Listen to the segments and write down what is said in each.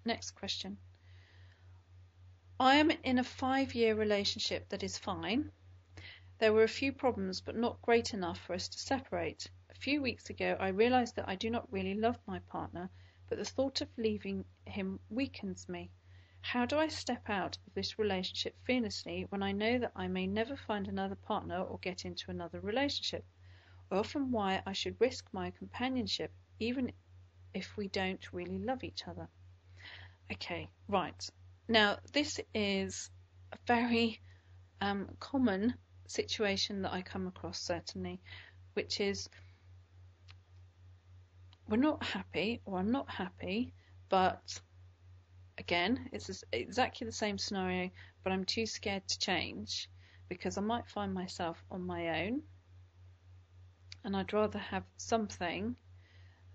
Next question. I am in a 5-year relationship that is fine. There were a few problems, but not great enough for us to separate. A few weeks ago, I realized that I do not really love my partner, but the thought of leaving him weakens me. How do I step out of this relationship fearlessly when I know that I may never find another partner or get into another relationship? I often why I should risk my companionship even if we don't really love each other. Okay, right. Now, this is a very common situation that I come across, certainly, which is we're not happy or I'm not happy, but again, it's exactly the same scenario, but I'm too scared to change because I might find myself on my own and I'd rather have something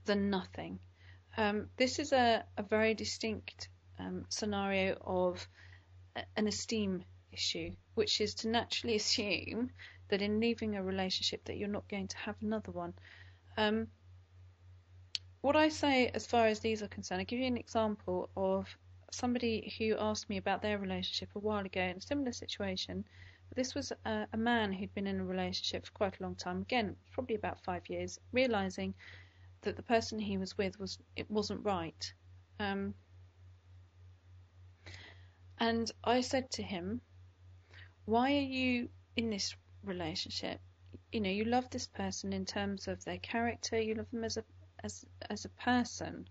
than nothing. This is a very distinct scenario of an esteem issue, which is to naturally assume that in leaving a relationship that you're not going to have another one. What I say as far as these are concerned, I'll give you an example of somebody who asked me about their relationship a while ago in a similar situation. But this was a man who'd been in a relationship for quite a long time, again, probably about 5 years, realizing that the person he was with wasn't right. And I said to him, why are you in this relationship? You know, you love this person in terms of their character, you love them as a person,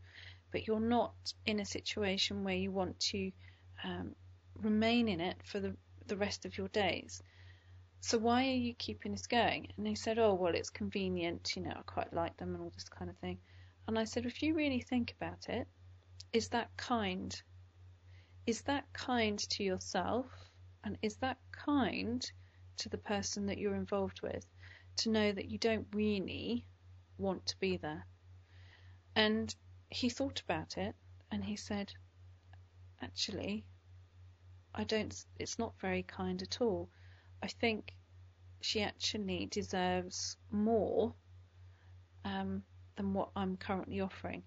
but you're not in a situation where you want to remain in it for the rest of your days. So why are you keeping this going? And he said, oh, well, it's convenient, you know, I quite like them and all this kind of thing. And I said, if you really think about it, is that kind? Is that kind to yourself? And is that kind to the person that you're involved with to know that you don't really want to be there? And he thought about it and he said, actually, it's not very kind at all. I think she actually deserves more than what I'm currently offering.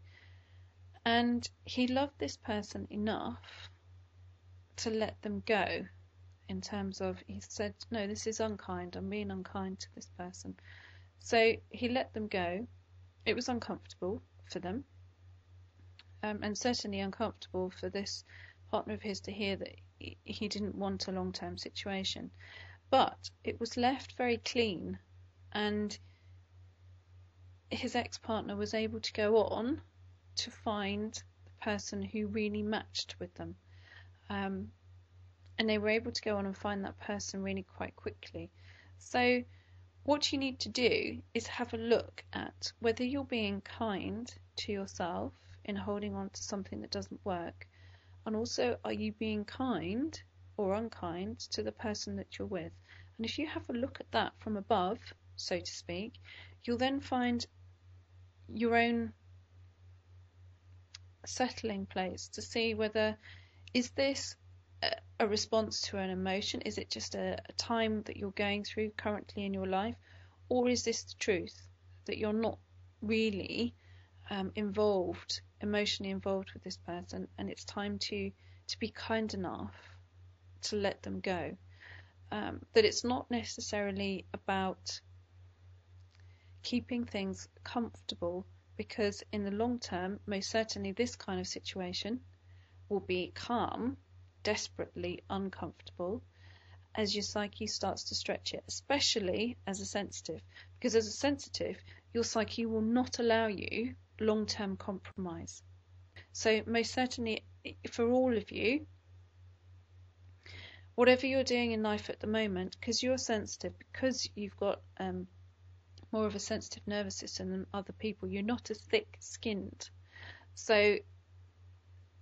And he loved this person enough to let them go, in terms of, he said, no, this is unkind, I'm being unkind to this person. So he let them go. It was uncomfortable for them, and certainly uncomfortable for this partner of his to hear that he didn't want a long-term situation. But it was left very clean, and his ex-partner was able to go on to find the person who really matched with them. And they were able to go on and find that person really quite quickly. So what you need to do is have a look at whether you're being kind to yourself in holding on to something that doesn't work, and also, are you being kind or unkind to the person that you're with? And if you have a look at that from above, so to speak, you'll then find your own settling place to see whether, is this a response to an emotion? Is it just a time that you're going through currently in your life? Or is this the truth, that you're not really emotionally involved with this person, and it's time to be kind enough to let them go? That it's not necessarily about keeping things comfortable, because in the long term, most certainly this kind of situation will become desperately uncomfortable as your psyche starts to stretch it, especially as a sensitive, because as a sensitive, your psyche will not allow you long-term compromise. So most certainly for all of you, whatever you're doing in life at the moment, because you're sensitive, because you've got more of a sensitive nervous system than other people, you're not as thick-skinned. So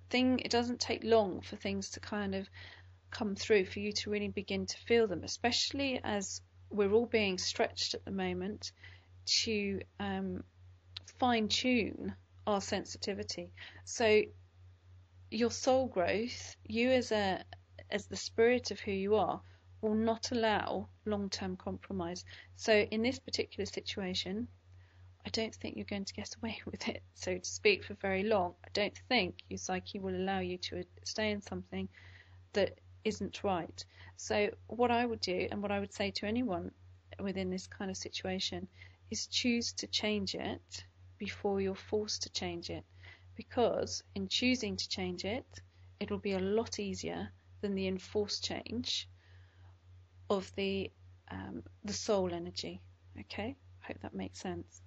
it doesn't take long for things to kind of come through, for you to really begin to feel them, especially as we're all being stretched at the moment to fine-tune our sensitivity. So your soul growth, you as the spirit of who you are, will not allow long-term compromise. So in this particular situation, I don't think you're going to get away with it, so to speak, for very long. I don't think your psyche will allow you to stay in something that isn't right. So what I would do, and what I would say to anyone within this kind of situation, is choose to change it before you're forced to change it. Because in choosing to change it, it'll be a lot easier than the enforced change of the soul energy. Okay, I hope that makes sense.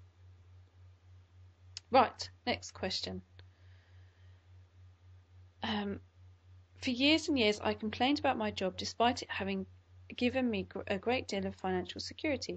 Right, next question. For years and years, I complained about my job despite it having given me a great deal of financial security.